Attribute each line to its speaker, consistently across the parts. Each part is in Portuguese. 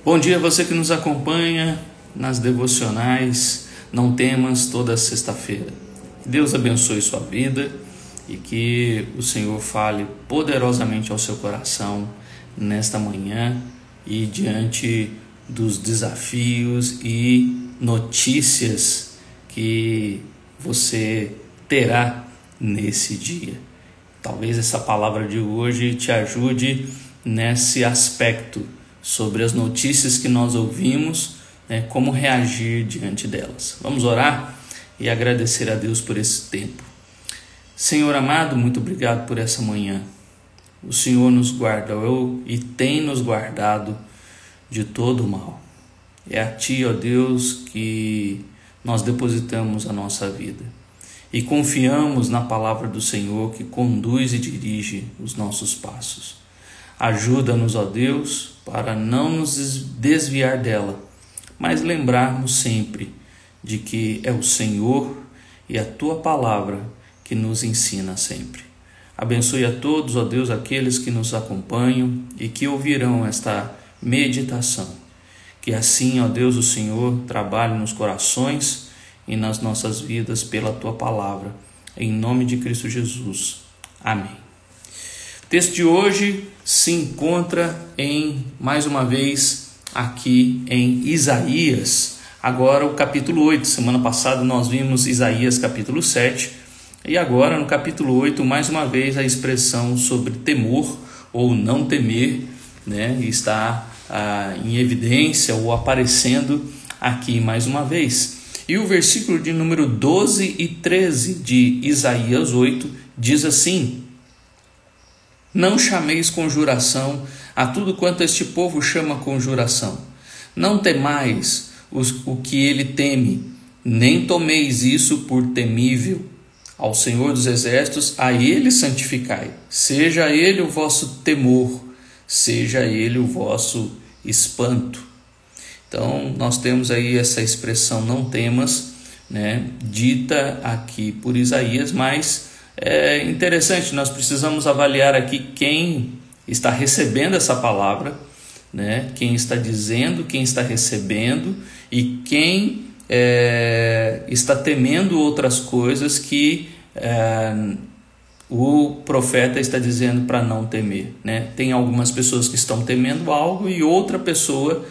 Speaker 1: Bom dia, você que nos acompanha nas devocionais Não Temas toda sexta-feira. Que Deus abençoe sua vida e que o Senhor fale poderosamente ao seu coração nesta manhã e diante dos desafios e notícias que você terá nesse dia. Talvez essa palavra de hoje te ajude nesse aspecto sobre as notícias que nós ouvimos, como reagir diante delas. Vamos orar e agradecer a Deus por esse tempo. Senhor amado, muito obrigado por essa manhã. O Senhor nos guardou e tem nos guardado de todo o mal. É a Ti, ó Deus, que nós depositamos a nossa vida e confiamos na palavra do Senhor que conduz e dirige os nossos passos. Ajuda-nos, ó Deus, para não nos desviar dela, mas lembrarmos sempre de que é o Senhor e a Tua palavra que nos ensina sempre. Abençoe a todos, ó Deus, aqueles que nos acompanham e que ouvirão esta meditação. Que assim, ó Deus, o Senhor trabalhe nos corações e nas nossas vidas pela Tua palavra. Em nome de Cristo Jesus. Amém. O texto de hoje se encontra mais uma vez aqui em Isaías, agora o capítulo 8. Semana passada nós vimos Isaías capítulo 7 e agora no capítulo 8 mais uma vez a expressão sobre temor ou não temer, está em evidência ou aparecendo aqui mais uma vez. E o versículo de número 12 e 13 de Isaías 8 diz assim: Não chameis conjuração a tudo quanto este povo chama conjuração. Não temais o que ele teme, nem tomeis isso por temível. Ao Senhor dos Exércitos, a Ele santificai. Seja Ele o vosso temor, seja Ele o vosso espanto. Então, nós temos aí essa expressão não temas, dita aqui por Isaías, mas é interessante, nós precisamos avaliar aqui quem está recebendo essa palavra, quem está dizendo, quem está recebendo e quem está temendo outras coisas que o profeta está dizendo para não temer. Tem algumas pessoas que estão temendo algo e outra pessoa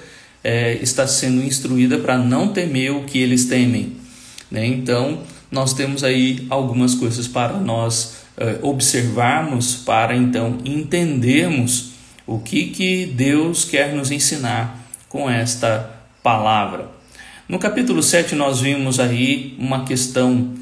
Speaker 1: está sendo instruída para não temer o que eles temem. Então, nós temos aí algumas coisas para nós observarmos, para então entendermos o que Deus quer nos ensinar com esta palavra. No capítulo 7 nós vimos aí uma questão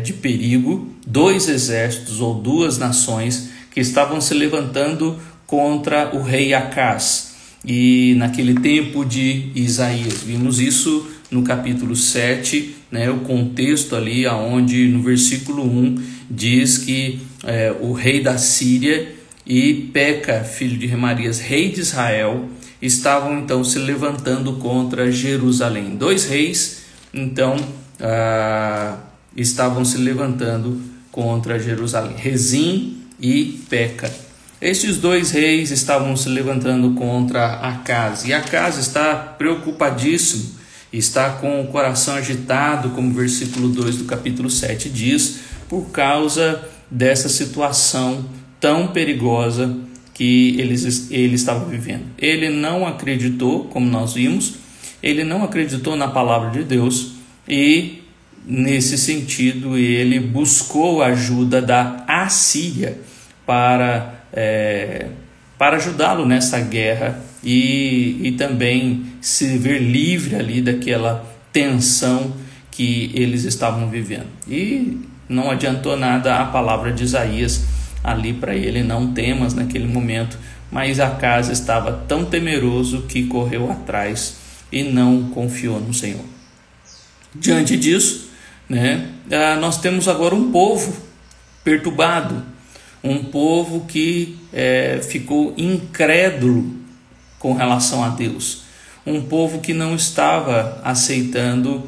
Speaker 1: de perigo, dois exércitos ou duas nações que estavam se levantando contra o rei Acaz. E naquele tempo de Isaías, vimos isso no capítulo 7, o contexto ali onde no versículo 1 diz que o rei da Síria e Peca, filho de Remarias, rei de Israel, estavam então se levantando contra Jerusalém. Dois reis então estavam se levantando contra Jerusalém, Rezim e Peca. Estes dois reis estavam se levantando contra Acaz, e Acaz está preocupadíssimo, está com o coração agitado, como o versículo 2 do capítulo 7 diz, por causa dessa situação tão perigosa que ele estava vivendo. Ele não acreditou, como nós vimos, ele não acreditou na palavra de Deus e, nesse sentido, ele buscou a ajuda da Assíria para ajudá-lo nessa guerra e também se ver livre ali daquela tensão que eles estavam vivendo. E não adiantou nada a palavra de Isaías ali para ele: não temas naquele momento, mas Acaz estava tão temeroso que correu atrás e não confiou no Senhor. Diante disso, nós temos agora um povo perturbado, um povo que ficou incrédulo com relação a Deus, um povo que não estava aceitando,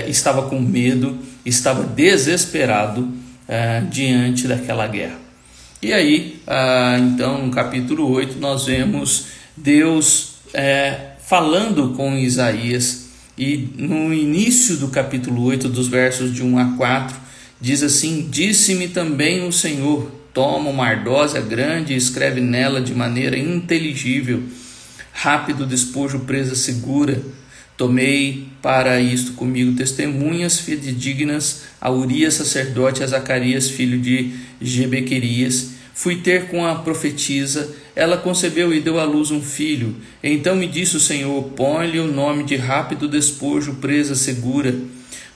Speaker 1: estava com medo, estava desesperado diante daquela guerra. E aí, então, no capítulo 8, nós vemos Deus falando com Isaías, e no início do capítulo 8, dos versos de 1 a 4, diz assim: Disse-me também o Senhor, toma uma ardósia grande e escreve nela de maneira inteligível, rápido despojo, presa segura. Tomei para isto comigo testemunhas fidedignas a Urias sacerdote, a Zacarias filho de Jebequerias. Fui ter com a profetisa, ela concebeu e deu à luz um filho. Então me disse o Senhor: põe-lhe o nome de rápido despojo, presa segura.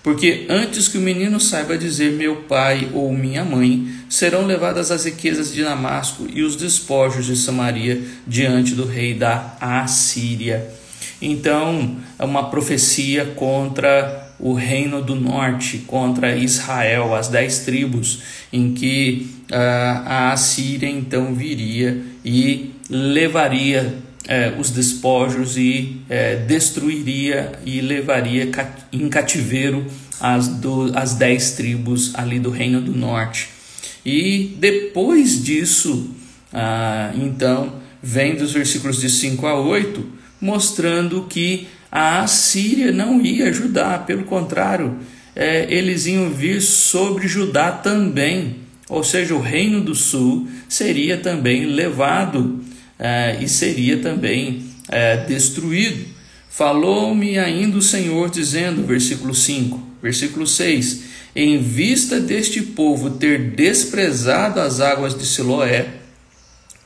Speaker 1: Porque antes que o menino saiba dizer meu pai ou minha mãe, serão levadas as riquezas de Damasco e os despojos de Samaria diante do rei da Assíria. Então, é uma profecia contra o reino do norte, contra Israel, as 10 tribos, em que a Assíria então viria e levaria os despojos e destruiria e levaria em cativeiro as 10 tribos ali do reino do norte. E depois disso, então, vem dos versículos de 5 a 8, mostrando que a Assíria não ia ajudar, pelo contrário, eles iam vir sobre Judá também, ou seja, o reino do sul seria também levado e seria também destruído. Falou-me ainda o Senhor dizendo, versículo 5, versículo 6, em vista deste povo ter desprezado as águas de Siloé,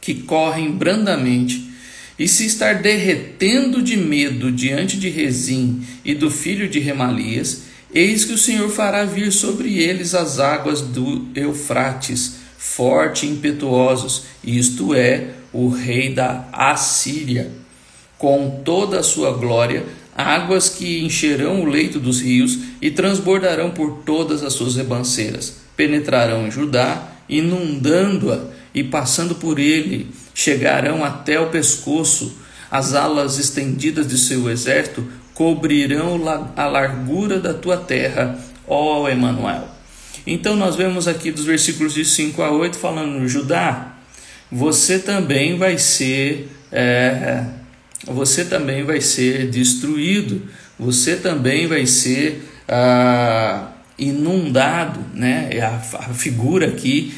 Speaker 1: que correm brandamente, e se estar derretendo de medo diante de Rezim e do filho de Remalias, eis que o Senhor fará vir sobre eles as águas do Eufrates, forte e impetuosos, isto é, o rei da Assíria, com toda a sua glória, águas que encherão o leito dos rios e transbordarão por todas as suas ribanceiras, penetrarão em Judá, inundando-a e passando por ele, chegarão até o pescoço. As alas estendidas de seu exército cobrirão a largura da tua terra, ó Emanuel. Então nós vemos aqui dos versículos de 5 a 8 falando: Judá, você também vai ser destruído, você também vai ser inundado, né? A figura aqui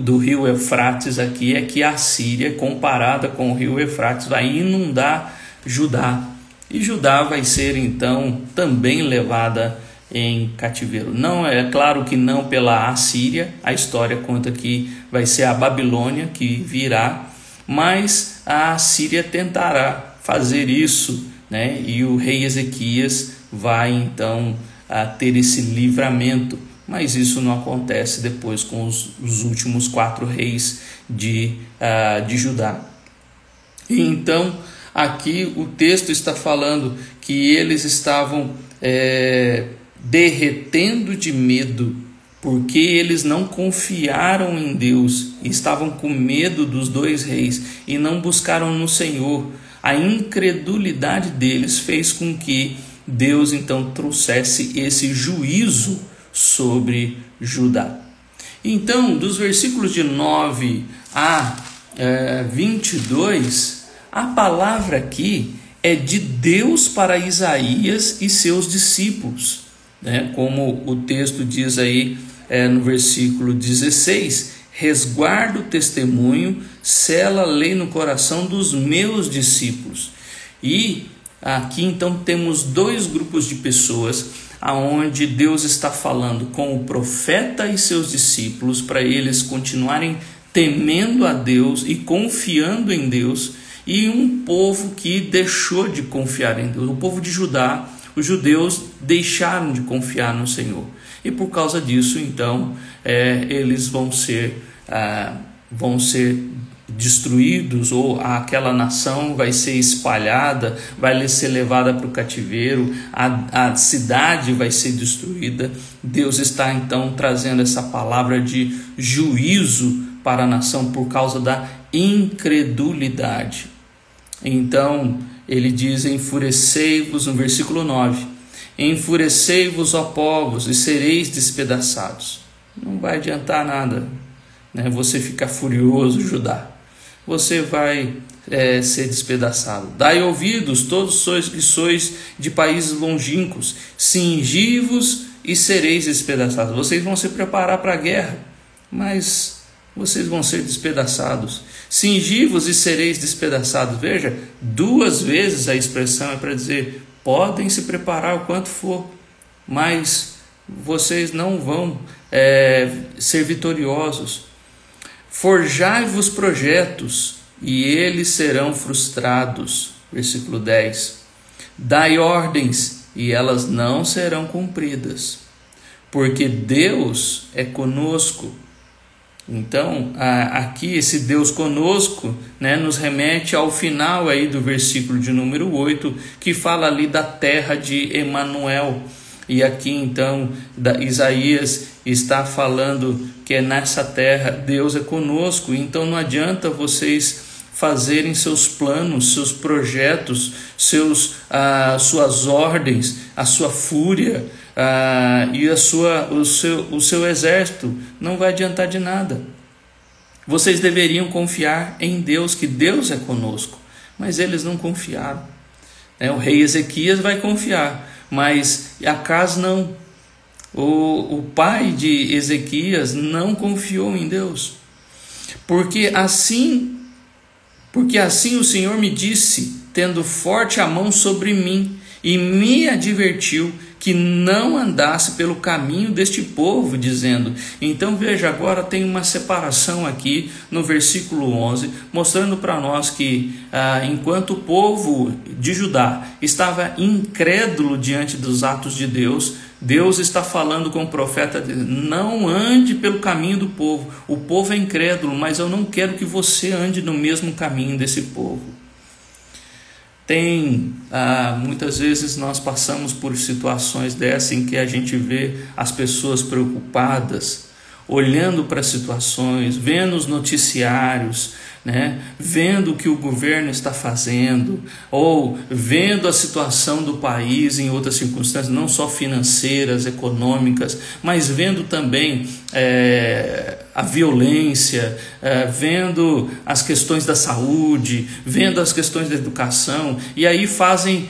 Speaker 1: do rio Eufrates aqui é que a Síria, comparada com o rio Eufrates, vai inundar Judá, e Judá vai ser então também levada em cativeiro. Não é claro que não pela Assíria, a história conta que vai ser a Babilônia que virá, mas a Assíria tentará fazer isso, né? E o rei Ezequias vai então a ter esse livramento, mas isso não acontece depois com os últimos 4 reis de Judá. E então aqui o texto está falando que eles estavam derretendo de medo, porque eles não confiaram em Deus, estavam com medo dos 2 reis e não buscaram no Senhor. A incredulidade deles fez com que Deus então trouxesse esse juízo sobre Judá. Então, dos versículos de 9 a 22, a palavra aqui é de Deus para Isaías e seus discípulos, né? Como o texto diz aí no versículo 16: resguarda o testemunho, sela a lei no coração dos meus discípulos. E aqui então temos 2 grupos de pessoas aonde Deus está falando com o profeta e seus discípulos para eles continuarem temendo a Deus e confiando em Deus, e um povo que deixou de confiar em Deus, o povo de Judá. Os judeus deixaram de confiar no Senhor, e por causa disso então eles vão ser destruídos, ou aquela nação vai ser espalhada, vai ser levada para o cativeiro, a cidade vai ser destruída. Deus está então trazendo essa palavra de juízo para a nação por causa da incredulidade. Então ele diz: enfurecei-vos, no versículo 9, enfurecei-vos, ó povos, e sereis despedaçados. Não vai adiantar nada, né? Você ficar furioso, Judá. você vai ser despedaçado. Dai ouvidos, todos sois que sois de países longínquos, cingi-vos e sereis despedaçados. Vocês vão se preparar para a guerra, mas vocês vão ser despedaçados. Cingi-vos e sereis despedaçados. Veja, 2 vezes a expressão é para dizer: podem se preparar o quanto for, mas vocês não vão ser vitoriosos. Forjai-vos projetos e eles serão frustrados. Versículo 10. Dai ordens e elas não serão cumpridas, porque Deus é conosco. Então, aqui esse Deus conosco, né, nos remete ao final aí do versículo de número 8, que fala ali da terra de Emanuel. E aqui então Isaías está falando que é nessa terra Deus é conosco. Então não adianta vocês fazerem seus planos, seus projetos, suas ordens, a sua fúria e o seu exército. Não vai adiantar de nada. Vocês deveriam confiar em Deus, que Deus é conosco, mas eles não confiaram. O rei Ezequias vai confiar, mas Acaz não. O pai de Ezequias não confiou em Deus, porque assim o Senhor me disse, tendo forte a mão sobre mim, e me advertiu que não andasse pelo caminho deste povo, dizendo. Então veja, agora tem uma separação aqui no versículo 11, mostrando para nós que enquanto o povo de Judá estava incrédulo diante dos atos de Deus, Deus está falando com o profeta: não ande pelo caminho do povo. O povo é incrédulo, mas eu não quero que você ande no mesmo caminho desse povo. Muitas vezes nós passamos por situações dessas em que a gente vê as pessoas preocupadas, olhando para as situações, vendo os noticiários, né? Vendo o que o governo está fazendo, ou vendo a situação do país em outras circunstâncias, não só financeiras, econômicas, mas vendo também a violência, vendo as questões da saúde, vendo as questões da educação, e aí fazem,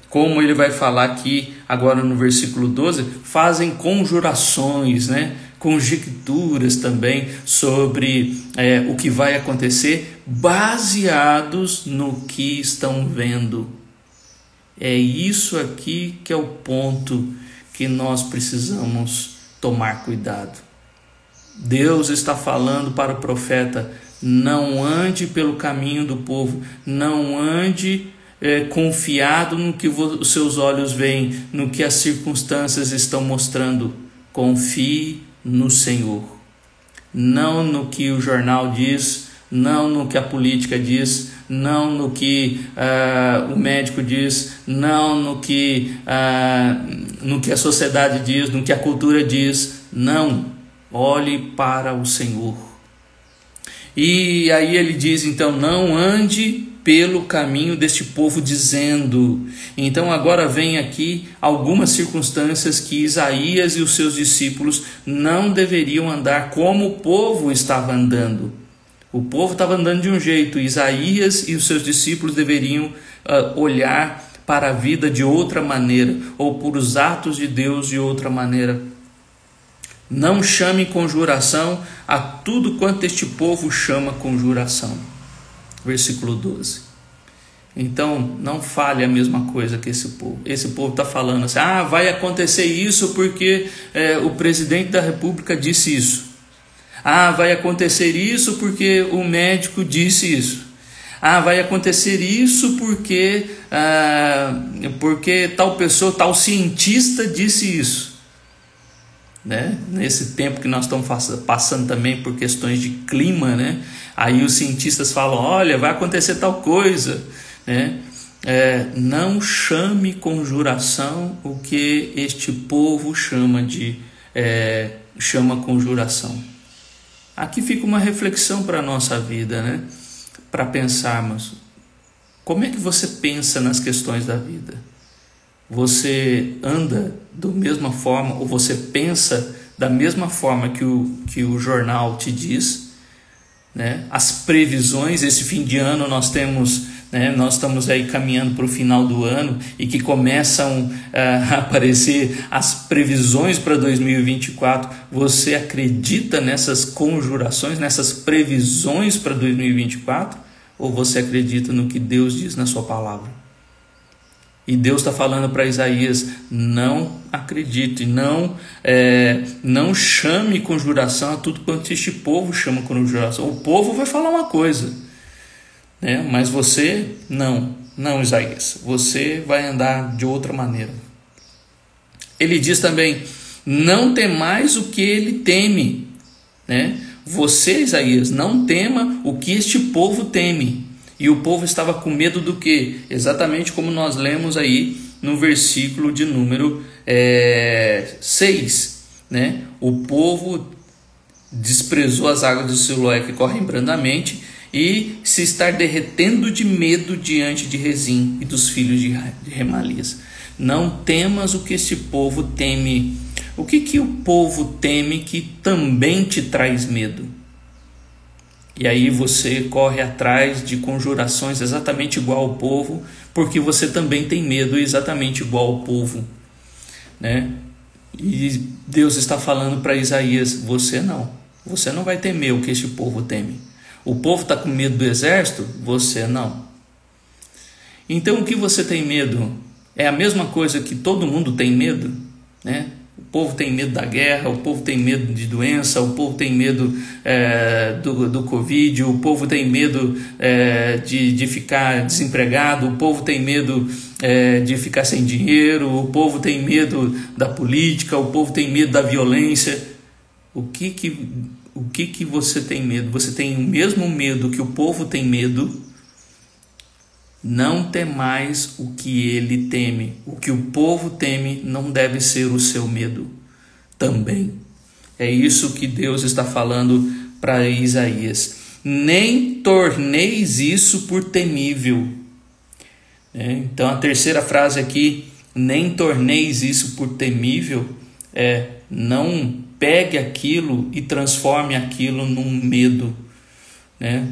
Speaker 1: como ele vai falar aqui agora no versículo 12, fazem conjurações, né? Conjecturas também sobre o que vai acontecer, baseados no que estão vendo. É isso aqui que é o ponto que nós precisamos tomar cuidado. Deus está falando para o profeta: não ande pelo caminho do povo, não ande confiado no que os seus olhos veem, no que as circunstâncias estão mostrando. Confie no Senhor, não no que o jornal diz, não no que a política diz, não no que o médico diz, não no que a sociedade diz, no que a cultura diz. Não, olhe para o Senhor. E aí ele diz então: não ande pelo caminho deste povo, dizendo. Então agora vem aqui algumas circunstâncias que Isaías e os seus discípulos não deveriam andar como o povo estava andando. O povo estava andando de um jeito, Isaías e os seus discípulos deveriam olhar para a vida de outra maneira, ou por os atos de Deus de outra maneira. Não chame conjuração a tudo quanto este povo chama conjuração. Versículo 12. Então, não fale a mesma coisa que esse povo. Esse povo está falando assim: vai acontecer isso porque o presidente da república disse isso. Vai acontecer isso porque o médico disse isso. Vai acontecer isso porque tal pessoa, tal cientista disse isso. Né? Nesse tempo que nós estamos passando também por questões de clima, né? Aí os cientistas falam: olha, vai acontecer tal coisa, né? Não chame conjuração o que este povo chama conjuração. Aqui fica uma reflexão para a nossa vida, né? Para pensarmos: como é que você pensa nas questões da vida? Você anda da mesma forma, ou você pensa da mesma forma que o jornal te diz? né, as previsões. Esse fim de ano nós estamos aí caminhando para o final do ano e que começam a aparecer as previsões para 2024. Você acredita nessas conjurações, nessas previsões para 2024? Ou você acredita no que Deus diz na sua palavra? E Deus está falando para Isaías: não acredite, não chame conjuração a tudo quanto este povo chama conjuração. O povo vai falar uma coisa, né? Mas você não, Isaías, você vai andar de outra maneira. Ele diz também: não temais o que ele teme, né? Você, Isaías, não tema o que este povo teme. E o povo estava com medo do quê? Exatamente como nós lemos aí no versículo de número 6. Né? O povo desprezou as águas do Siloé que correm brandamente e se está derretendo de medo diante de Rezim e dos filhos de Remalias. Não temas o que este povo teme. O que o povo teme que também te traz medo? E aí você corre atrás de conjurações exatamente igual ao povo, porque você também tem medo exatamente igual ao povo, né? E Deus está falando para Isaías: você não vai temer o que este povo teme. O povo está com medo do exército, você não. Então o que você tem medo é a mesma coisa que todo mundo tem medo, né? O povo tem medo da guerra, o povo tem medo de doença, o povo tem medo do Covid, o povo tem medo de ficar desempregado, o povo tem medo de ficar sem dinheiro, o povo tem medo da política, o povo tem medo da violência. O que você tem medo? Você tem o mesmo medo que o povo tem medo? Não temais o que ele teme. O que o povo teme não deve ser o seu medo também. É isso que Deus está falando para Isaías. Nem torneis isso por temível. Então a terceira frase aqui, nem torneis isso por temível, não pegue aquilo e transforme aquilo num medo.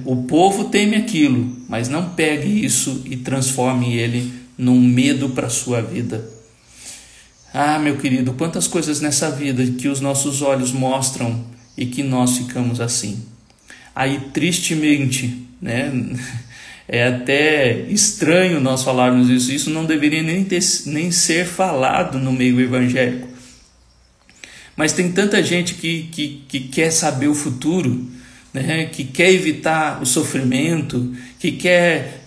Speaker 1: O povo teme aquilo, mas não pegue isso e transforme ele num medo para a sua vida. Ah, meu querido, quantas coisas nessa vida que os nossos olhos mostram e que nós ficamos assim. Aí, tristemente, é até estranho nós falarmos isso. Isso não deveria nem ser falado no meio evangélico. Mas tem tanta gente que quer saber o futuro, que quer evitar o sofrimento, que quer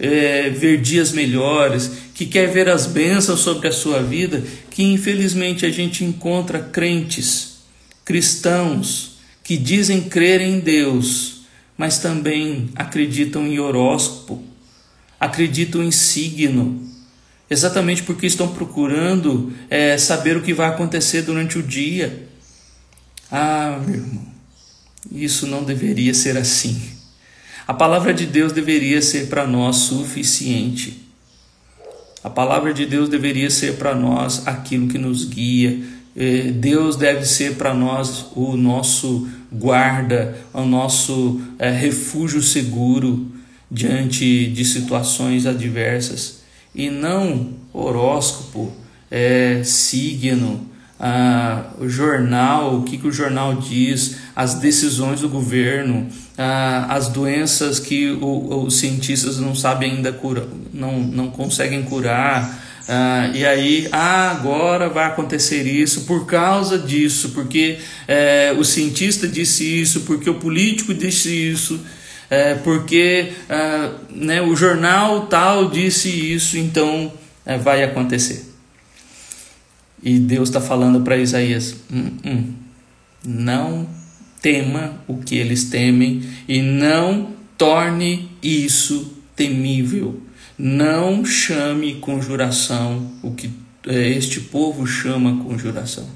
Speaker 1: ver dias melhores, que quer ver as bênçãos sobre a sua vida, que infelizmente a gente encontra crentes, cristãos, que dizem crer em Deus, mas também acreditam em horóscopo, acreditam em signo, exatamente porque estão procurando saber o que vai acontecer durante o dia. Ah, meu irmão, isso não deveria ser assim. A palavra de Deus deveria ser para nós suficiente. A palavra de Deus deveria ser para nós aquilo que nos guia. Deus deve ser para nós o nosso guarda, o nosso refúgio seguro diante de situações adversas. E não horóscopo, signo, o jornal, o que o jornal diz, as decisões do governo, as doenças que os cientistas não sabem ainda curar, não conseguem curar, e aí agora vai acontecer isso por causa disso, porque o cientista disse isso, porque o político disse isso, porque o jornal tal disse isso, então vai acontecer. E Deus está falando para Isaías: não tema o que eles temem e não torne isso temível. Não chame conjuração o que este povo chama conjuração.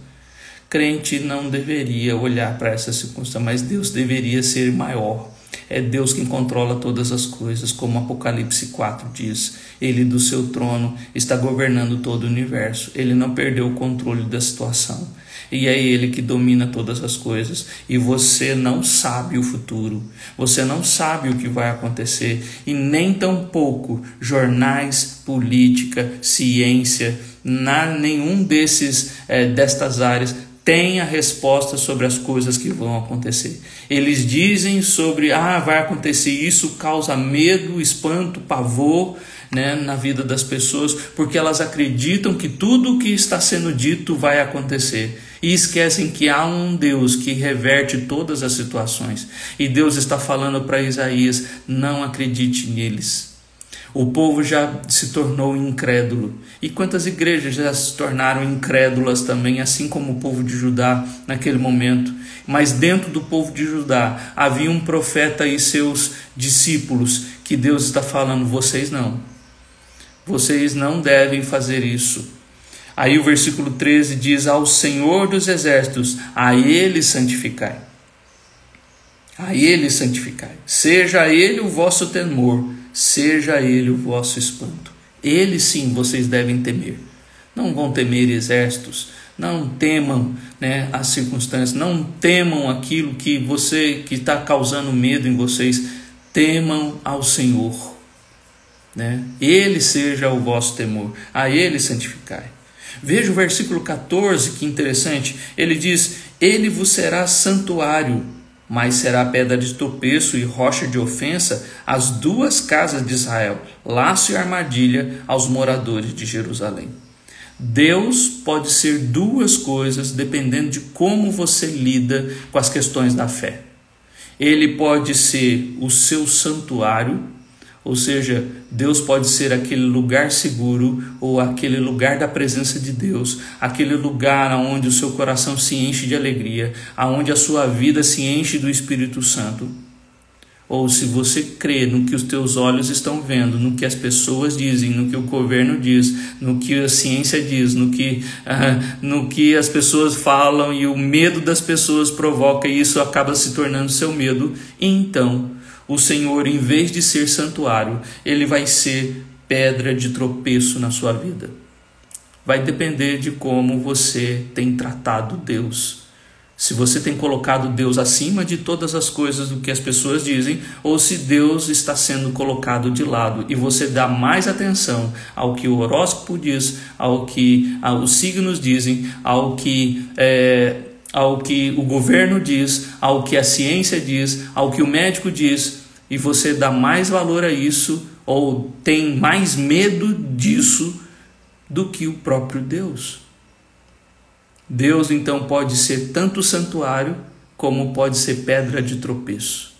Speaker 1: Crente não deveria olhar para essa circunstância, mas Deus deveria ser maior. É Deus quem controla todas as coisas, como Apocalipse 4 diz. Ele do seu trono está governando todo o universo. Ele não perdeu o controle da situação. e é Ele que domina todas as coisas, e você não sabe o futuro, você não sabe o que vai acontecer, e nem tampouco jornais, política, ciência, nenhum destas áreas tem a resposta sobre as coisas que vão acontecer. Eles dizem sobre, vai acontecer isso, causa medo, espanto, pavor, né, na vida das pessoas, porque elas acreditam que tudo o que está sendo dito vai acontecer e esquecem que há um Deus que reverte todas as situações. E Deus está falando para Isaías: não acredite neles. O povo já se tornou incrédulo. E quantas igrejas já se tornaram incrédulas também, assim como o povo de Judá naquele momento. Mas dentro do povo de Judá havia um profeta e seus discípulos que Deus está falando: vocês não devem fazer isso. Aí o versículo 13 diz: ao Senhor dos exércitos, a Ele santificai. A Ele santificai. Seja Ele o vosso temor, seja Ele o vosso espanto. Ele sim vocês devem temer. Não vão temer exércitos, não temam, né, as circunstâncias, não temam aquilo que está causando medo em vocês. Temam ao Senhor, né? Ele seja o vosso temor, a Ele santificai. Veja o versículo 14, que interessante. Ele diz: Ele vos será santuário, mas será pedra de tropeço e rocha de ofensa às duas casas de Israel, laço e armadilha aos moradores de Jerusalém. Deus pode ser duas coisas dependendo de como você lida com as questões da fé. Ele pode ser o seu santuário, ou seja, Deus pode ser aquele lugar seguro, ou aquele lugar da presença de Deus, aquele lugar onde o seu coração se enche de alegria, onde a sua vida se enche do Espírito Santo. Ou se você crê no que os teus olhos estão vendo, no que as pessoas dizem, no que o governo diz, no que a ciência diz, no que as pessoas falam e o medo das pessoas provoca, e isso acaba se tornando seu medo, então o Senhor, em vez de ser santuário, Ele vai ser pedra de tropeço na sua vida. Vai depender de como você tem tratado Deus. Se você tem colocado Deus acima de todas as coisas do que as pessoas dizem, ou se Deus está sendo colocado de lado e você dá mais atenção ao que o horóscopo diz, ao que os signos dizem, ao que o governo diz, ao que a ciência diz, ao que o médico diz, e você dá mais valor a isso, ou tem mais medo disso do que o próprio Deus. Deus então pode ser tanto santuário como pode ser pedra de tropeço.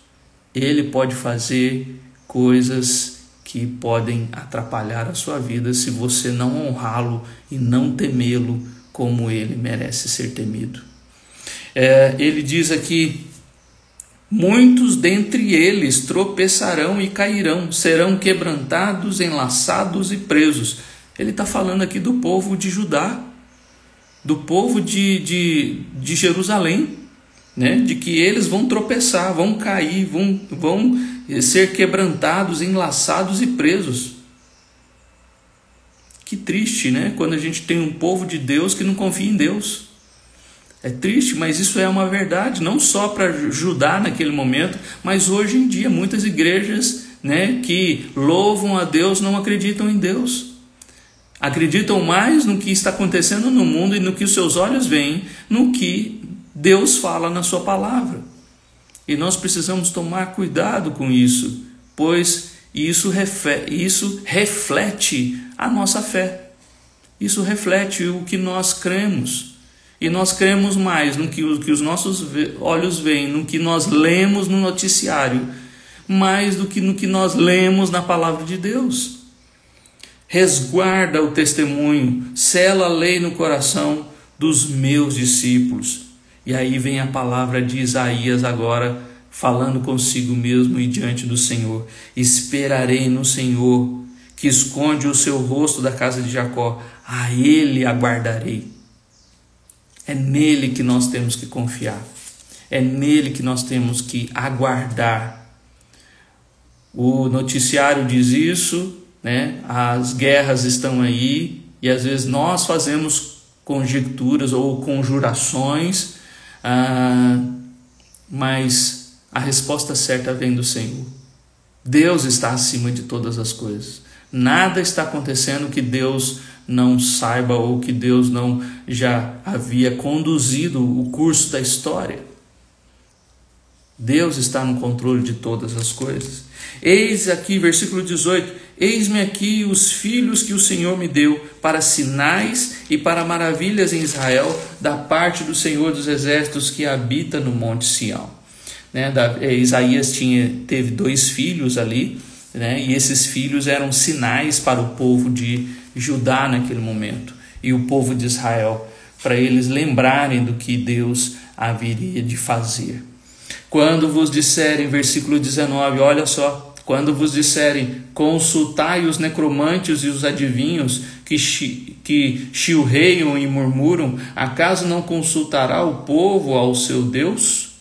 Speaker 1: Ele pode fazer coisas que podem atrapalhar a sua vida se você não honrá-lo e não temê-lo como ele merece ser temido. Ele diz aqui: muitos dentre eles tropeçarão e cairão, serão quebrantados, enlaçados e presos. Ele está falando aqui do povo de Judá, do povo de Jerusalém, né? De que eles vão tropeçar, vão cair, vão ser quebrantados, enlaçados e presos. Que triste, né? Quando a gente tem um povo de Deus que não confia em Deus. É triste, mas isso é uma verdade, não só para Judá naquele momento, mas hoje em dia muitas igrejas, né, que louvam a Deus não acreditam em Deus. Acreditam mais no que está acontecendo no mundo e no que os seus olhos veem, no que Deus fala na sua palavra. E nós precisamos tomar cuidado com isso, pois isso reflete a nossa fé. Isso reflete o que nós cremos. E nós cremos mais no que os nossos olhos veem, no que nós lemos no noticiário, mais do que no que nós lemos na palavra de Deus. Resguarda o testemunho, sela a lei no coração dos meus discípulos. E aí vem a palavra de Isaías agora, falando consigo mesmo e diante do Senhor. Esperarei no Senhor, que esconde o seu rosto da casa de Jacó, a Ele aguardarei. É nele que nós temos que confiar, é nele que nós temos que aguardar. O noticiário diz isso, né? As guerras estão aí, e às vezes nós fazemos conjecturas ou conjurações, mas a resposta certa vem do Senhor. Deus está acima de todas as coisas. Nada está acontecendo que Deus não saiba ou que Deus não já havia conduzido o curso da história. Deus está no controle de todas as coisas. Eis aqui, versículo 18: eis-me aqui os filhos que o Senhor me deu, para sinais e para maravilhas em Israel, da parte do Senhor dos exércitos que habita no monte Sião. Isaías teve 2 filhos ali, e esses filhos eram sinais para o povo de Judá naquele momento, e o povo de Israel, para eles lembrarem do que Deus haveria de fazer. Quando vos disserem, versículo 19, olha só, quando vos disserem, consultai os necromantes e os adivinhos que chilreiam e murmuram, acaso não consultará o povo ao seu Deus?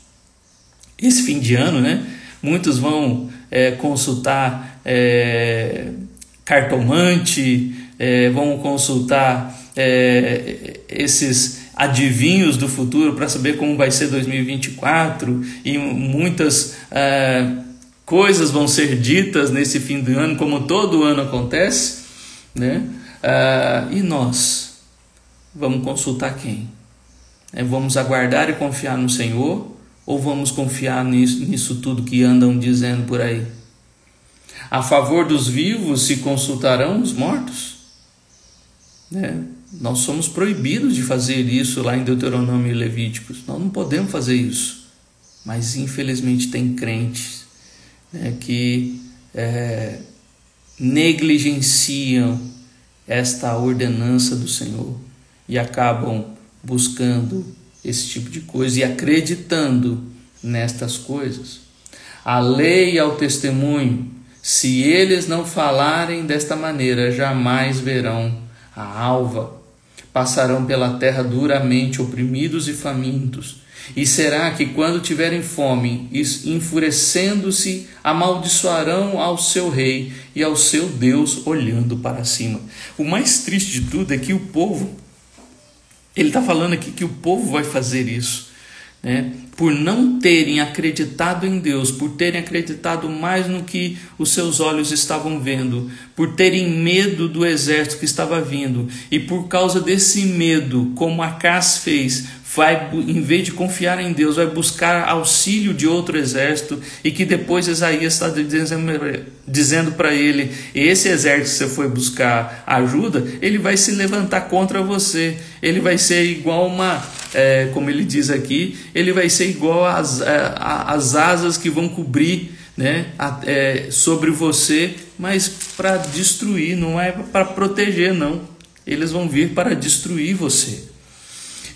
Speaker 1: Esse fim de ano, muitos vão consultar cartomante, vão consultar esses adivinhos do futuro para saber como vai ser 2024, e muitas coisas vão ser ditas nesse fim do ano, como todo ano acontece, e nós vamos consultar quem? Vamos aguardar e confiar no Senhor, ou vamos confiar nisso tudo que andam dizendo por aí? A favor dos vivos se consultarão os mortos? Nós somos proibidos de fazer isso lá em Deuteronômio e Levíticos. Nós não podemos fazer isso. Mas infelizmente tem crentes que negligenciam esta ordenança do Senhor e acabam buscando esse tipo de coisa e acreditando nestas coisas. A lei e ao testemunho, se eles não falarem desta maneira, jamais verão a alva. Passarão pela terra duramente oprimidos e famintos. E será que quando tiverem fome, enfurecendo-se, amaldiçoarão ao seu rei e ao seu Deus olhando para cima. O mais triste de tudo é que o povo, ele está falando aqui que o povo vai fazer isso, por não terem acreditado em Deus, por terem acreditado mais no que os seus olhos estavam vendo, por terem medo do exército que estava vindo, e por causa desse medo, como Acás fez, em vez de confiar em Deus, vai buscar auxílio de outro exército, e que depois Isaías está dizendo para ele, esse exército que você foi buscar ajuda, ele vai se levantar contra você, ele vai ser igual como ele diz aqui, ele vai ser igual às asas que vão cobrir sobre você, mas para destruir, não é para proteger, não. Eles vão vir para destruir você.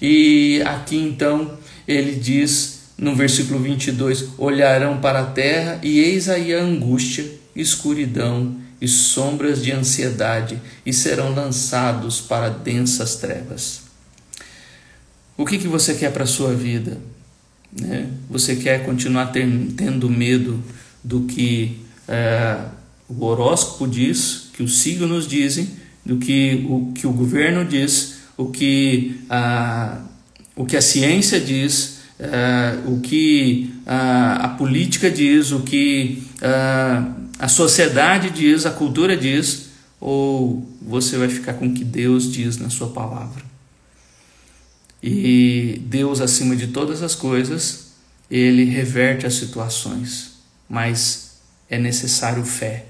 Speaker 1: E aqui então ele diz no versículo 22, olharão para a terra e eis aí a angústia, escuridão e sombras de ansiedade, e serão lançados para densas trevas. O que você quer para a sua vida? Você quer continuar tendo medo do que o horóscopo diz, que os signos dizem, do que o governo diz, o que a ciência diz, o que a política diz, o que a sociedade diz, a cultura diz, ou você vai ficar com o que Deus diz na sua palavra? E Deus, acima de todas as coisas, Ele reverte as situações, mas é necessário fé.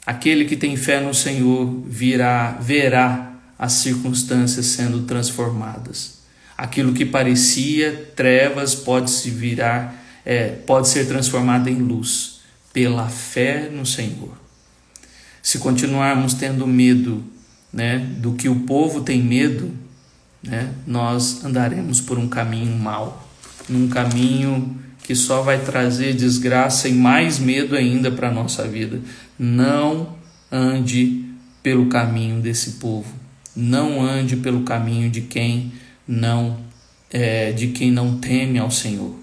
Speaker 1: Aquele que tem fé no Senhor verá as circunstâncias sendo transformadas. Aquilo que parecia trevas pode ser transformado em luz pela fé no Senhor. Se continuarmos tendo medo, do que o povo tem medo, nós andaremos por um caminho mau, num caminho que só vai trazer desgraça e mais medo ainda para a nossa vida. Não ande pelo caminho desse povo, não ande pelo caminho de quem não teme ao Senhor.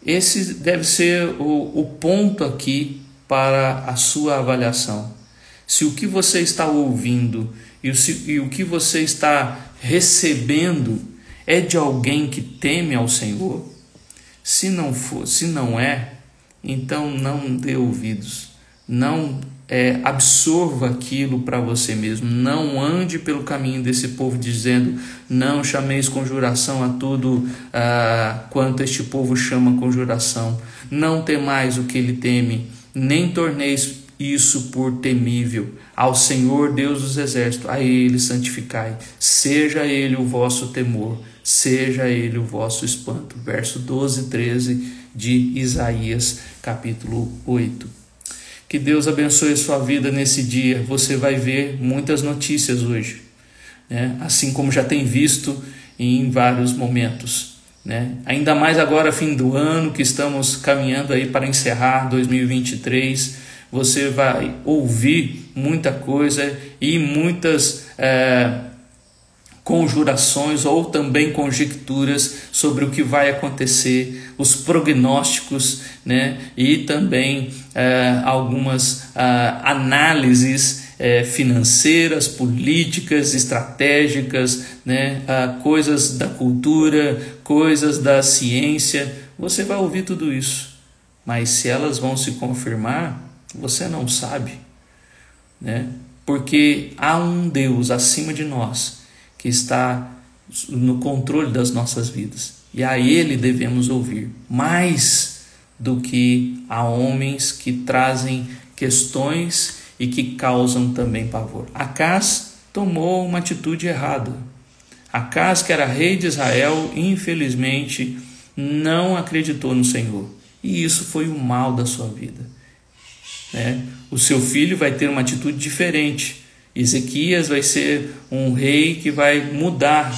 Speaker 1: Esse deve ser o ponto aqui para a sua avaliação. Se o que você está ouvindo e o que você está recebendo é de alguém que teme ao Senhor? Se não é, então não dê ouvidos, não absorva aquilo para você mesmo, não ande pelo caminho desse povo dizendo: não chameis conjuração a tudo quanto este povo chama conjuração, não temais o que ele teme, nem torneis isso por temível. Ao Senhor Deus dos exércitos, a ele santificai, seja ele o vosso temor, seja ele o vosso espanto. Verso 12 e 13 de Isaías capítulo 8. Que Deus abençoe sua vida nesse dia. Você vai ver muitas notícias hoje, né? Assim como já tem visto em vários momentos, né? Ainda mais agora, fim do ano, que estamos caminhando aí para encerrar 2023. Você vai ouvir muita coisa e muitas conjurações ou também conjecturas sobre o que vai acontecer, os prognósticos, né? E também algumas análises financeiras, políticas, estratégicas, né? Coisas da cultura, coisas da ciência. Você vai ouvir tudo isso, mas se elas vão se confirmar, você não sabe, né? Porque há um Deus acima de nós que está no controle das nossas vidas, e a Ele devemos ouvir, mais do que a homens que trazem questões e que causam também pavor. Acás tomou uma atitude errada. Acás, que era rei de Israel, infelizmente não acreditou no Senhor, e isso foi o mal da sua vida. O seu filho vai ter uma atitude diferente. Ezequias vai ser um rei que vai mudar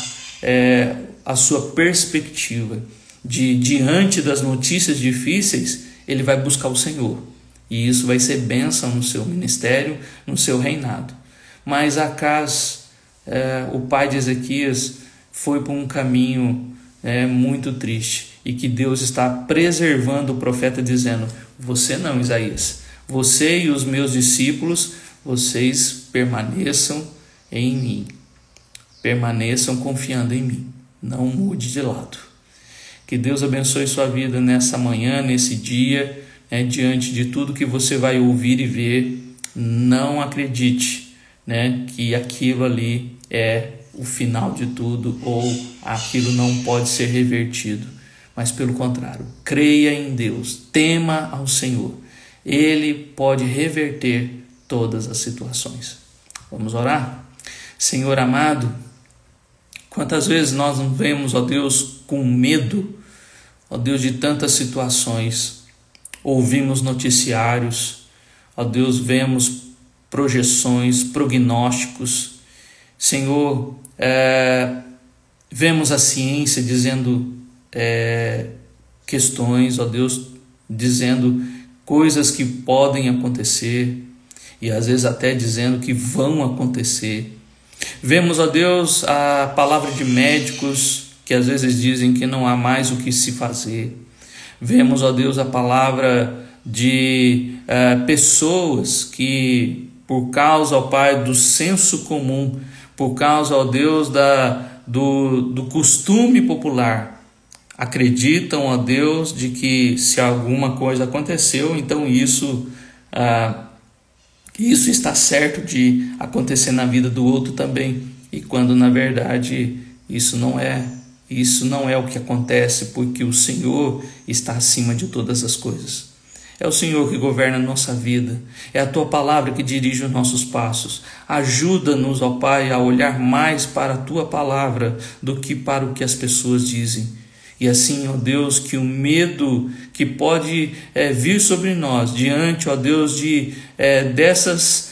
Speaker 1: a sua perspectiva. Diante das notícias difíceis, ele vai buscar o Senhor. E isso vai ser bênção no seu ministério, no seu reinado. Mas Acás, o pai de Ezequias, foi por um caminho muito triste. E que Deus está preservando o profeta, dizendo: você não, Isaías. Você e os meus discípulos, vocês permaneçam em mim. Permaneçam confiando em mim. Não mude de lado. Que Deus abençoe sua vida nessa manhã, nesse dia, diante de tudo que você vai ouvir e ver. Não acredite, que aquilo ali é o final de tudo ou aquilo não pode ser revertido. Mas pelo contrário, creia em Deus, tema ao Senhor. Ele pode reverter todas as situações. Vamos orar? Senhor amado, quantas vezes nós nos vemos, ó Deus, com medo, ó Deus, de tantas situações. Ouvimos noticiários, ó Deus, vemos projeções, prognósticos. Senhor, vemos a ciência dizendo questões, ó Deus, dizendo coisas que podem acontecer e às vezes até dizendo que vão acontecer. Vemos, ó Deus, a palavra de médicos que às vezes dizem que não há mais o que se fazer. Vemos, ó Deus, a palavra de pessoas que, por causa, ó Pai, do senso comum, por causa, ó Deus, do costume popular, acreditam, ó Deus, de que se alguma coisa aconteceu, então isso está certo de acontecer na vida do outro também. E quando na verdade isso não é o que acontece, porque o Senhor está acima de todas as coisas. É o Senhor que governa a nossa vida, é a Tua palavra que dirige os nossos passos. Ajuda-nos, ó Pai, a olhar mais para a Tua palavra do que para o que as pessoas dizem. E assim, ó Deus, que o medo que pode vir sobre nós, diante, ó Deus, dessas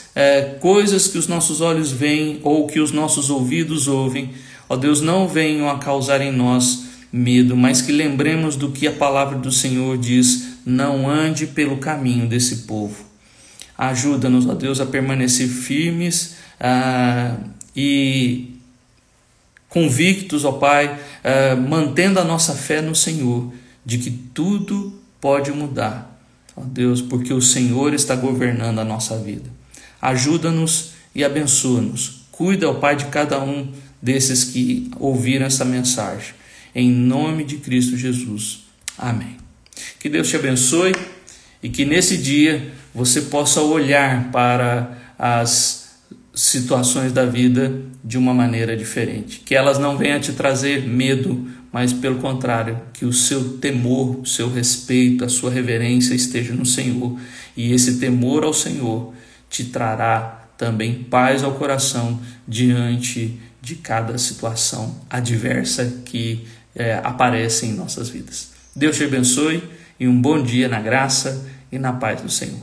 Speaker 1: coisas que os nossos olhos veem ou que os nossos ouvidos ouvem, ó Deus, não venham a causar em nós medo, mas que lembremos do que a palavra do Senhor diz: não ande pelo caminho desse povo. Ajuda-nos, ó Deus, a permanecer firmes e convictos, ó Pai, mantendo a nossa fé no Senhor, de que tudo pode mudar, ó Deus, porque o Senhor está governando a nossa vida. Ajuda-nos e abençoa-nos. Cuida, ó Pai, de cada um desses que ouviram essa mensagem. Em nome de Cristo Jesus. Amém. Que Deus te abençoe e que nesse dia você possa olhar para as situações da vida de uma maneira diferente. Que elas não venham te trazer medo, mas pelo contrário, que o seu temor, o seu respeito, a sua reverência esteja no Senhor. E esse temor ao Senhor te trará também paz ao coração diante de cada situação adversa que aparece em nossas vidas. Deus te abençoe e um bom dia na graça e na paz do Senhor.